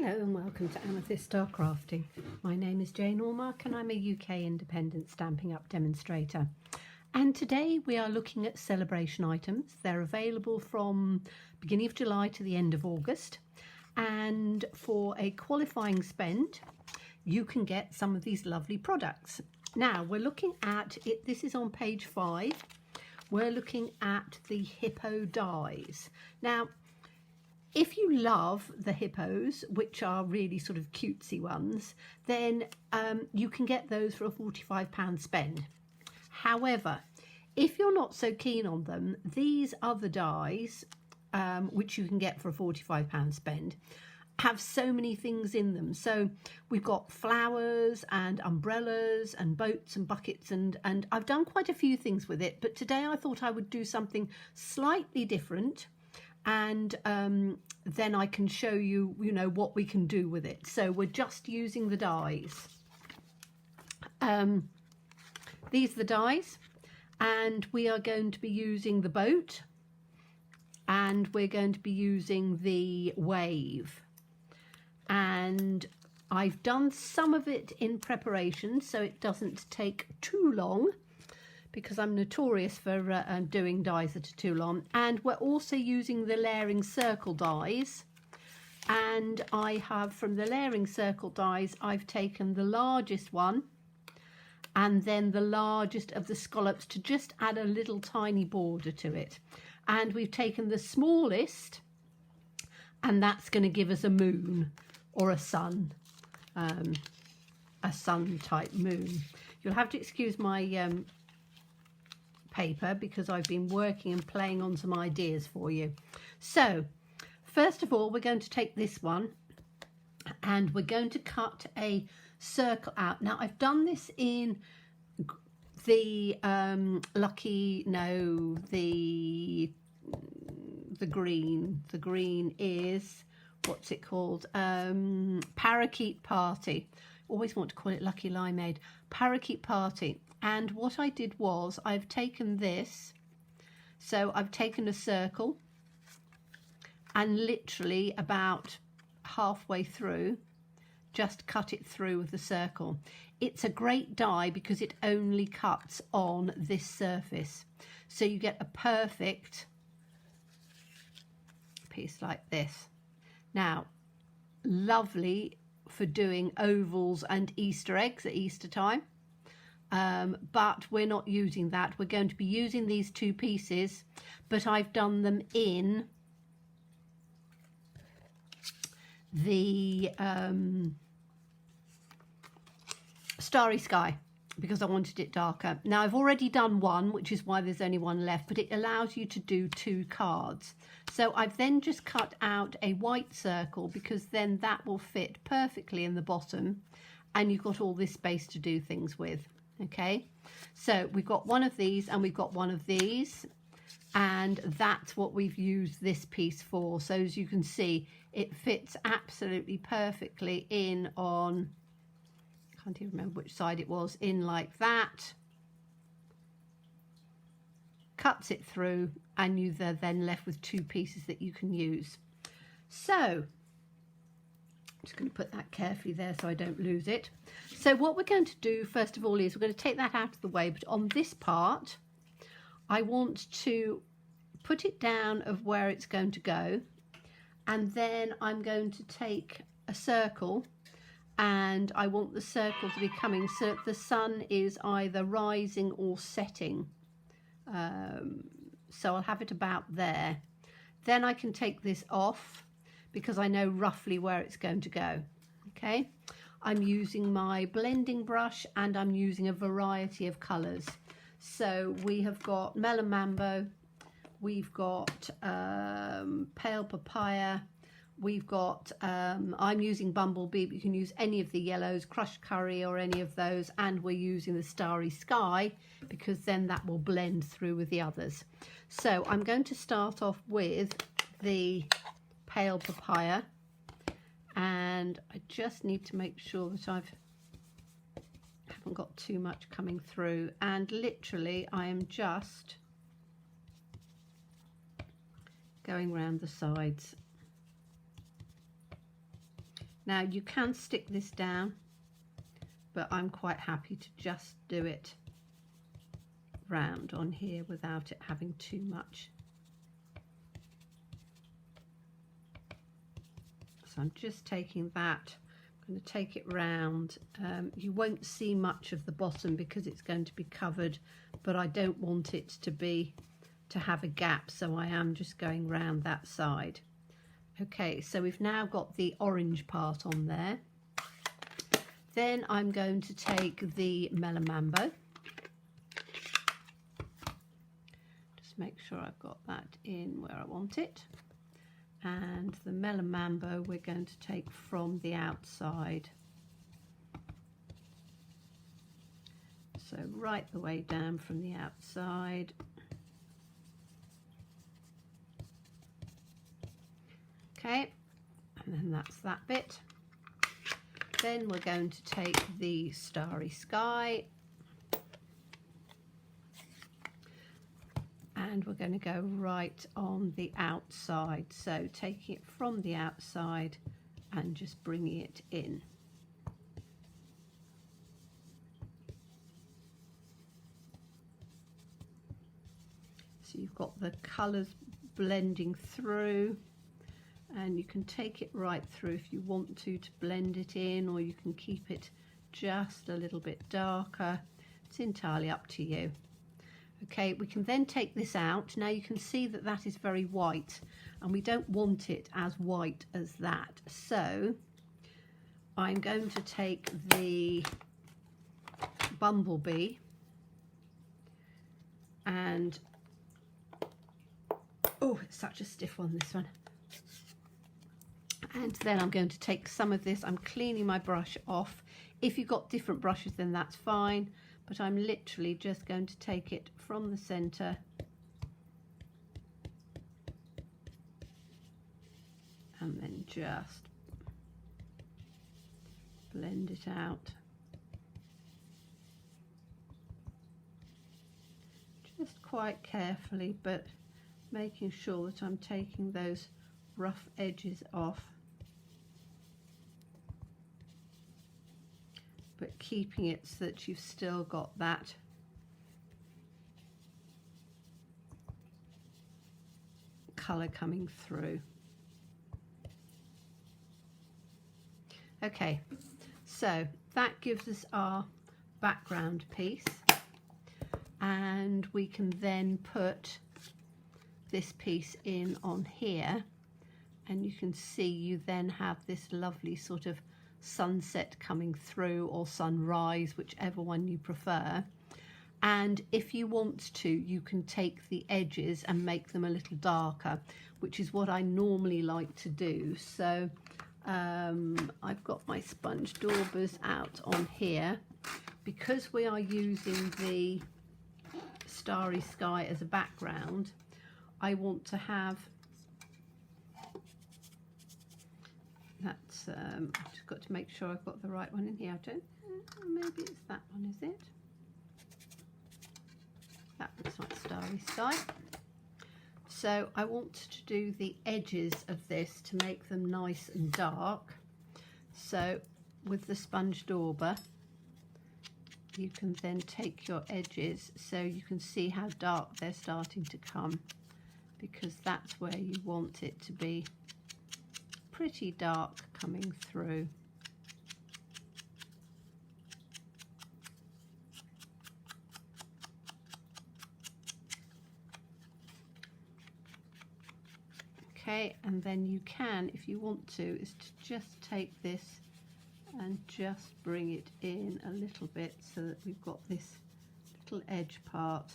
Hello and welcome to Amethyst Star Crafting. My name is Jane Allmark and I'm a UK independent Stampin' Up demonstrator. And today we are looking at Sale-A-Bration items. They're available from beginning of July to the end of August. And for a qualifying spend, you can get some of these lovely products. Now we're looking at it. This is on page 5. We're looking at the Hippo Dies. Now, if you love the hippos, which are really sort of cutesy ones, then you can get those for a £45 spend. However, if you're not so keen on them, these other dies, which you can get for a £45 spend, have so many things in them. So we've got flowers and umbrellas and boats and buckets, and I've done quite a few things with it, but today I thought I would do something slightly different, and then I can show you, what we can do with it. So we're just using the dies. These are the dies, and we are going to be using the boat, and we're going to be using the wave. And I've done some of it in preparation so it doesn't take too long, because I'm notorious for doing dies that are too long. And we're also using the layering circle dies, and I have, from the layering circle dies, I've taken the largest one and then the largest of the scallops to just add a little tiny border to it. And we've taken the smallest, and that's going to give us a moon or a sun type moon. You'll have to excuse my paper because I've been working and playing on some ideas for you. So first of all, we're going to take this one and we're going to cut a circle out. Now I've done this in the the green is, what's it called, Parakeet Party. Always want to call it Lucky Limeade. Parakeet Party. And what I did was I've taken this, so I've taken a circle and literally about halfway through just cut it through with the circle. It's a great die because it only cuts on this surface, so you get a perfect piece like this. Now, lovely for doing ovals and Easter eggs at Easter time. But we're not using that. We're going to be using these two pieces, but I've done them in the Starry Sky because I wanted it darker. Now I've already done one, which is why there's only one left, but it allows you to do 2 cards. So I've then just cut out a white circle because then that will fit perfectly in the bottom, and you've got all this space to do things with. Okay, so we've got one of these and we've got one of these, and that's what we've used this piece for. So as you can see, it fits absolutely perfectly in on, I can't even remember which side it was, in like that, cuts it through, and you're then left with 2 pieces that you can use. So I'm just going to put that carefully there so I don't lose it. So what we're going to do first of all is we're going to take that out of the way, but on this part I want to put it down of where it's going to go, and then I'm going to take a circle, and I want the circle to be coming so the sun is either rising or setting. So I'll have it about there. Then I can take this off because I know roughly where it's going to go. Okay, I'm using my blending brush and I'm using a variety of colours. So we have got Melon Mambo, we've got Pale Papaya, we've got, I'm using Bumblebee, but you can use any of the yellows, Crushed Curry or any of those, and we're using the Starry Sky because then that will blend through with the others. So I'm going to start off with the Pale Papaya, and I just need to make sure that I haven't got too much coming through, and literally I am just going round the sides. Now you can stick this down, but I'm quite happy to just do it round on here without it having too much. So I'm just taking that, I'm going to take it round. You won't see much of the bottom because it's going to be covered, but I don't want it to have a gap, so I am just going round that side. Okay, so we've now got the orange part on there. Then I'm going to take the Melamambo. Just make sure I've got that in where I want it. And the Melamambo we're going to take from the outside. So right the way down from the outside. Okay, and then that's that bit. Then we're going to take the Starry Sky and we're going to go right on the outside. So taking it from the outside and just bringing it in. So you've got the colours blending through, and you can take it right through if you want to blend it in, or you can keep it just a little bit darker. It's entirely up to you. Okay, we can then take this out. Now you can see that that is very white, and we don't want it as white as that. So I'm going to take the Bumblebee and, oh, it's such a stiff one, this one. And then I'm going to take some of this. I'm cleaning my brush off. If you've got different brushes, then that's fine. But I'm literally just going to take it from the center and then just blend it out. Just quite carefully, but making sure that I'm taking those rough edges off, but keeping it so that you've still got that colour coming through. Okay, so that gives us our background piece, and we can then put this piece in on here, and you can see you then have this lovely sort of sunset coming through, or sunrise, whichever one you prefer. And if you want to, you can take the edges and make them a little darker, which is what I normally like to do. So I've got my sponge daubers out on here. Because we are using the Starry Sky as a background, I want to have that's I've just got to make sure I've got the right one in here. I don't, maybe it's that one, is it? That looks like Starry Sky. So I want to do the edges of this to make them nice and dark. So with the sponge dauber, you can then take your edges so you can see how dark they're starting to come, because that's where you want it to be pretty dark coming through. Okay, and then you can, if you want to, is to just take this and just bring it in a little bit so that we've got this little edge part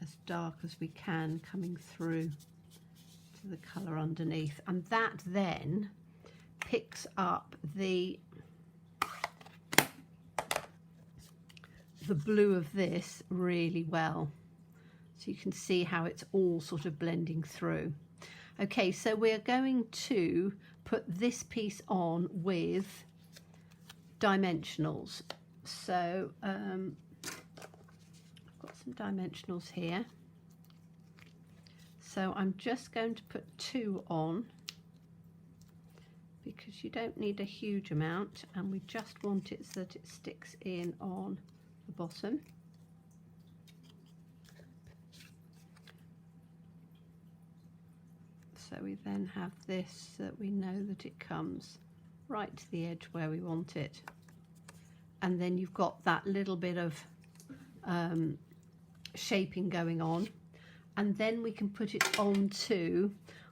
as dark as we can coming through to the colour underneath, and that then picks up the blue of this really well. So you can see how it's all sort of blending through. Okay, so we're going to put this piece on with dimensionals. So I've got some dimensionals here. So I'm just going to put 2 on, because you don't need a huge amount, and we just want it so that it sticks in on the bottom. So we then have this so that we know that it comes right to the edge where we want it. And then you've got that little bit of shaping going on. And then we can put it onto,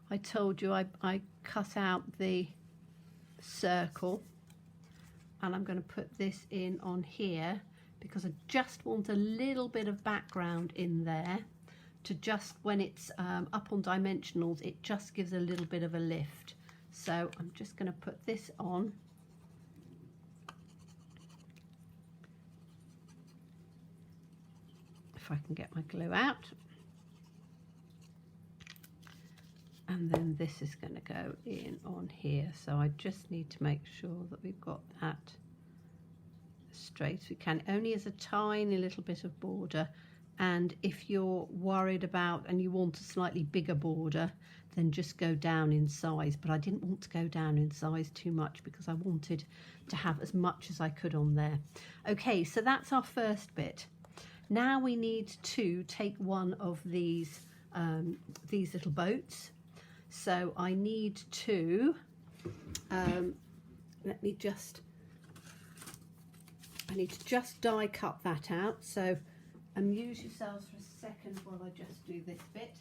I told you I cut out the circle, and I'm going to put this in on here because I just want a little bit of background in there to just, when it's up on dimensionals, it just gives a little bit of a lift. So I'm just going to put this on. If I can get my glue out. And then this is going to go in on here. So I just need to make sure that we've got that as straight as we can. It only is a tiny little bit of border. And if you're worried about and you want a slightly bigger border, then just go down in size. But I didn't want to go down in size too much because I wanted to have as much as I could on there. Okay, so that's our first bit. Now we need to take one of these little boats. So I need to, I need to just die cut that out. So amuse yourselves for a second while I just do this bit.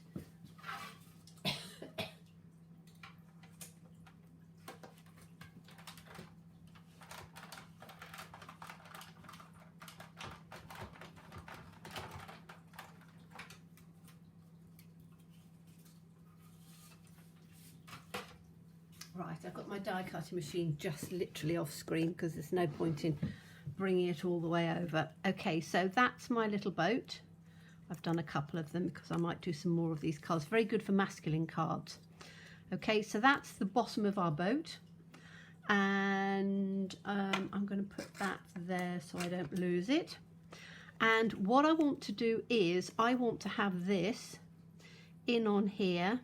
Right, I've got my die cutting machine just literally off screen because there's no point in bringing it all the way over. Okay, so that's my little boat. I've done a couple of them because I might do some more of these cards. Very good for masculine cards. Okay, so that's the bottom of our boat. And I'm going to put that there so I don't lose it. And what I want to do is I want to have this in on here.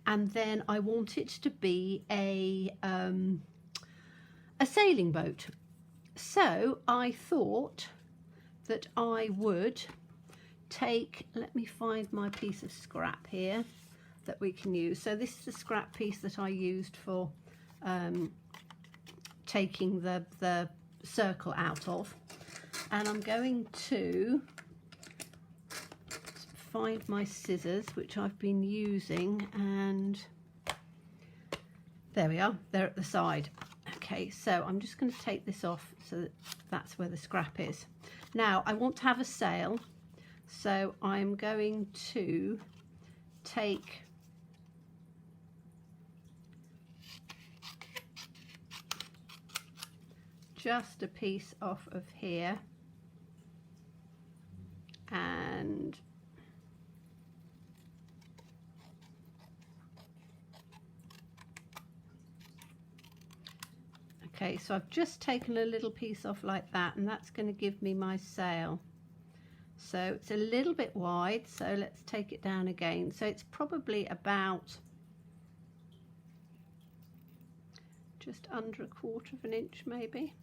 And then I want it to be a sailing boat. So I thought that I would take, let me find my piece of scrap here that we can use. So this is the scrap piece that I used for taking the circle out of. And I'm going to find my scissors, which I've been using, and there we are, they're at the side. Okay, so I'm just going to take this off so that that's where the scrap is. Now I want to have a sail, so I'm going to take just a piece off of here and okay, so I've just taken a little piece off like that, and that's going to give me my sail. So it's a little bit wide, so let's take it down again. So it's probably about just under 1/4 of an inch maybe.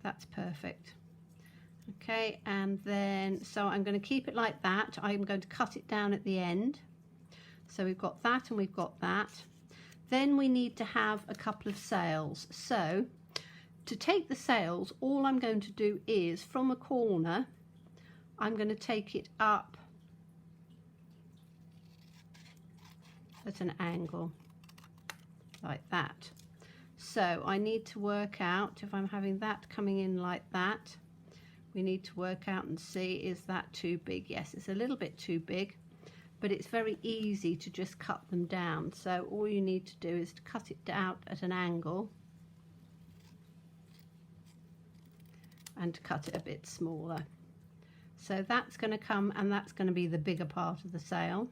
That's perfect. Okay, and then, so I'm going to keep it like that. I'm going to cut it down at the end. So we've got that and we've got that. Then we need to have a couple of sails. So to take the sails, all I'm going to do is from a corner, I'm going to take it up at an angle like that. So I need to work out if I'm having that coming in like that. We need to work out and see, is that too big? Yes, it's a little bit too big, but it's very easy to just cut them down. So all you need to do is to cut it out at an angle and to cut it a bit smaller. So that's going to come, and that's going to be the bigger part of the sail.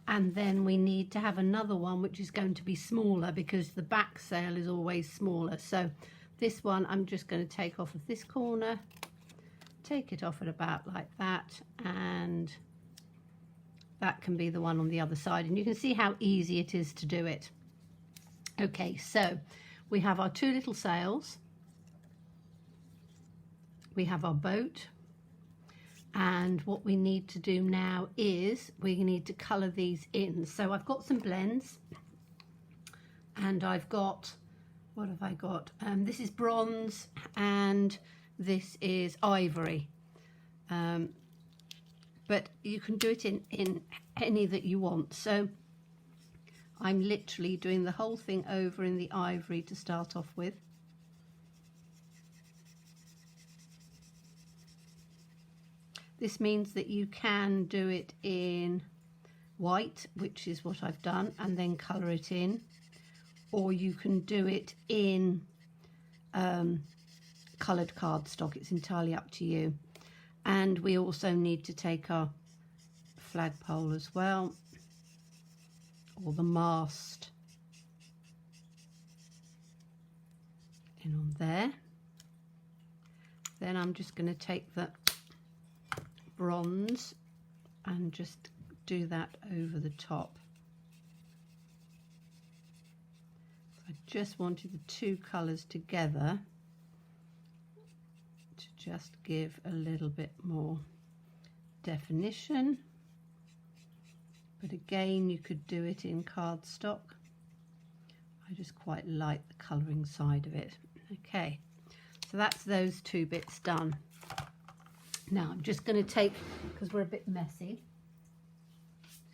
And then we need to have another one which is going to be smaller because the back sail is always smaller. So this one I'm just going to take off of this corner, take it off at about like that, and that can be the one on the other side, and you can see how easy it is to do it. Okay, so we have our two little sails, we have our boat, and what we need to do now is we need to colour these in. So I've got some blends, and I've got, what have I got? This is bronze and this is ivory, but you can do it in any that you want. So I'm literally doing the whole thing over in the ivory to start off with. This means that you can do it in white, which is what I've done, and then colour it in, or you can do it in coloured cardstock. It's entirely up to you. And we also need to take our flagpole as well, or the mast, in on there. Then I'm just going to take the bronze and just do that over the top. I just wanted the two colours together to just give a little bit more definition, but again you could do it in cardstock. I just quite like the colouring side of it. Okay, so that's those two bits done. Now I'm just going to take, because we're a bit messy,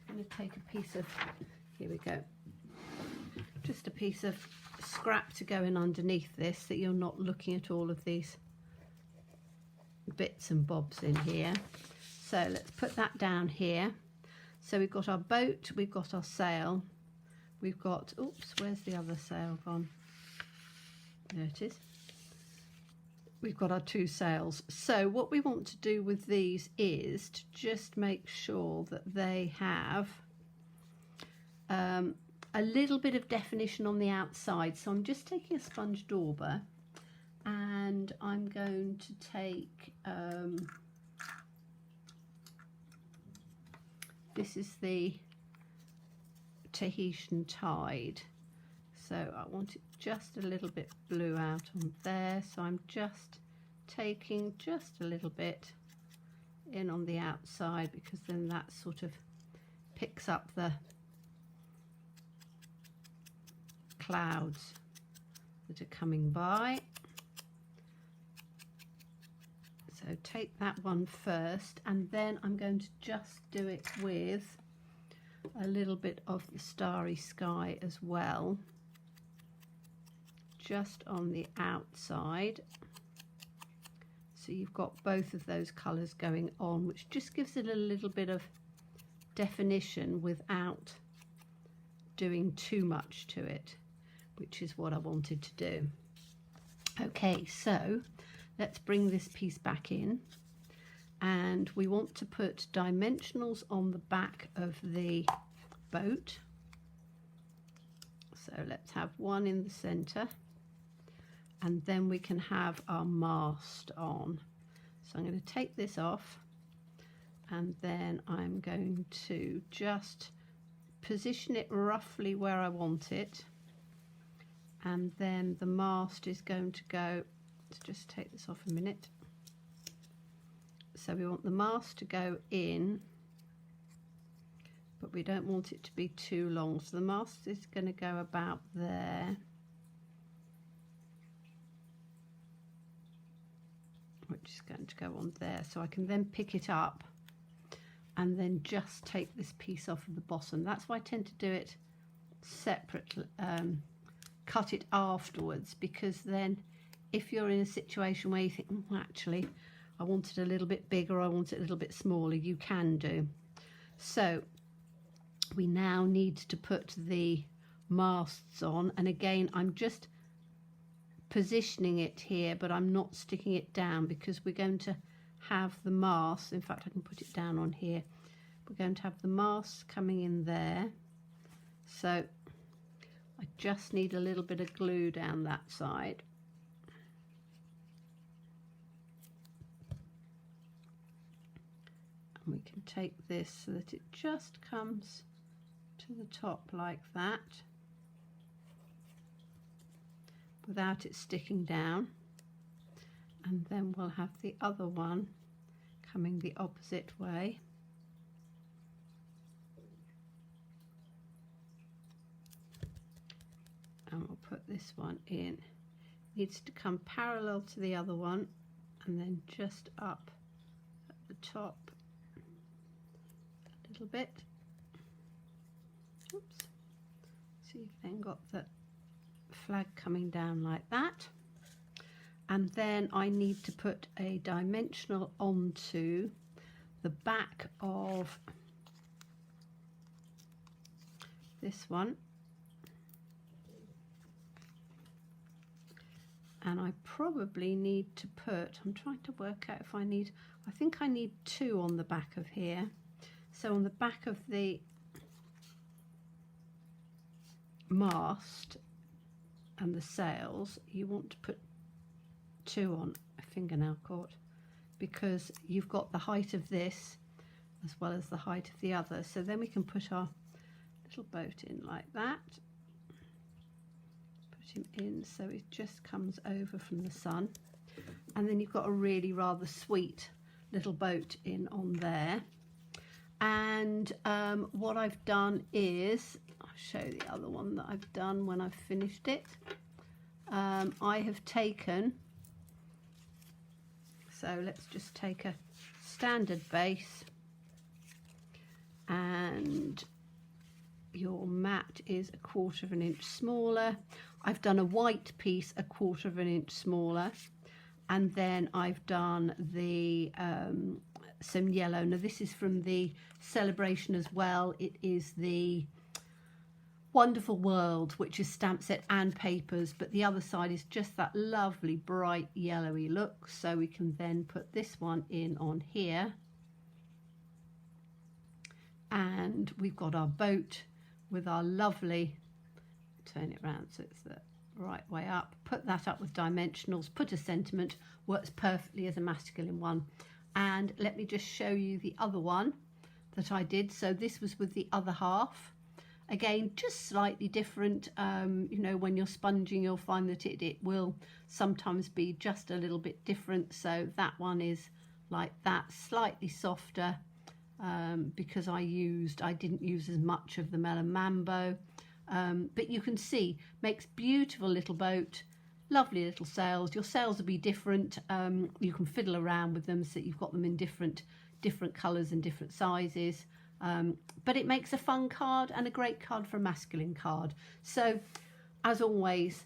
I'm going to take a piece of, here we go, just a piece of scrap to go in underneath this, that you're not looking at all of these bits and bobs in here. So let's put that down here. So we've got our boat, we've got our sail, we've got, oops, where's the other sail gone? There it is. We've got our two sails. So what we want to do with these is to just make sure that they have a little bit of definition on the outside. So I'm just taking a sponge dauber, and I'm going to take, this is the Tahitian Tide. So I want it just a little bit blue out on there. So I'm just taking just a little bit in on the outside, because then that sort of picks up the clouds that are coming by. So take that one first, and then I'm going to just do it with a little bit of the Starry Sky as well, just on the outside. So you've got both of those colours going on, which just gives it a little bit of definition without doing too much to it, which is what I wanted to do. Okay, so let's bring this piece back in, and we want to put dimensionals on the back of the boat. So let's have one in the centre, and then we can have our mast on. So I'm going to take this off, and then I'm going to just position it roughly where I want it, and then the mast is going to go, let's just take this off a minute. So we want the mast to go in, but we don't want it to be too long. So the mast is going to go about there, which is going to go on there. So I can then pick it up and then just take this piece off of the bottom. That's why I tend to do it separately, cut it afterwards, because then if you're in a situation where you think, actually I want it a little bit bigger, I want it a little bit smaller, you can do. So we now need to put the masts on, and again I'm just positioning it here, but I'm not sticking it down, because we're going to have the mast, in fact I can put it down on here, we're going to have the mast coming in there. So I just need a little bit of glue down that side. we can take this so that it just comes to the top like that without it sticking down, and then we'll have the other one coming the opposite way. And we'll put this one in. Needs to come parallel to the other one and then just up at the top a little bit. Oops. So you've then got the flag coming down like that. And then I need to put a dimensional onto the back of this one. And I probably need to put, I'm trying to work out if I need, I think I need 2 on the back of here. So on the back of the mast and the sails, you want to put 2 on a fingernail cord, because you've got the height of this as well as the height of the other. So then we can put our little boat in like that. Him in so it just comes over from the sun, and then you've got a really rather sweet little boat in on there. And what I've done is, I'll show the other one that I've done when I've finished it. I have taken, so let's just take a standard base, and your mat is 1/4 of an inch smaller. I've done a white piece 1/4 of an inch smaller, and then I've done the some yellow. Now this is from the Sale-A-Bration as well. It is the Wonderful World, which is stamp set and papers, but the other side is just that lovely bright yellowy look. So we can then put this one in on here, and we've got our boat with our lovely, turn it around so it's the right way up, put that up with dimensionals, put a sentiment, works perfectly as a masculine one. And let me just show you the other one that I did. So this was with the other half. Again, just slightly different. You know, when you're sponging, you'll find that it will sometimes be just a little bit different. So that one is like that, slightly softer, because I didn't use as much of the melon mambo. But you can see, makes beautiful little boat, lovely little sails. Your sails will be different. You can fiddle around with them so that you've got them in different colours and different sizes. But it makes a fun card and a great card for a masculine card. So, as always,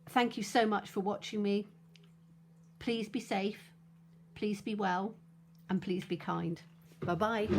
thank you so much for watching me. Please be safe, please be well, and please be kind. Bye-bye.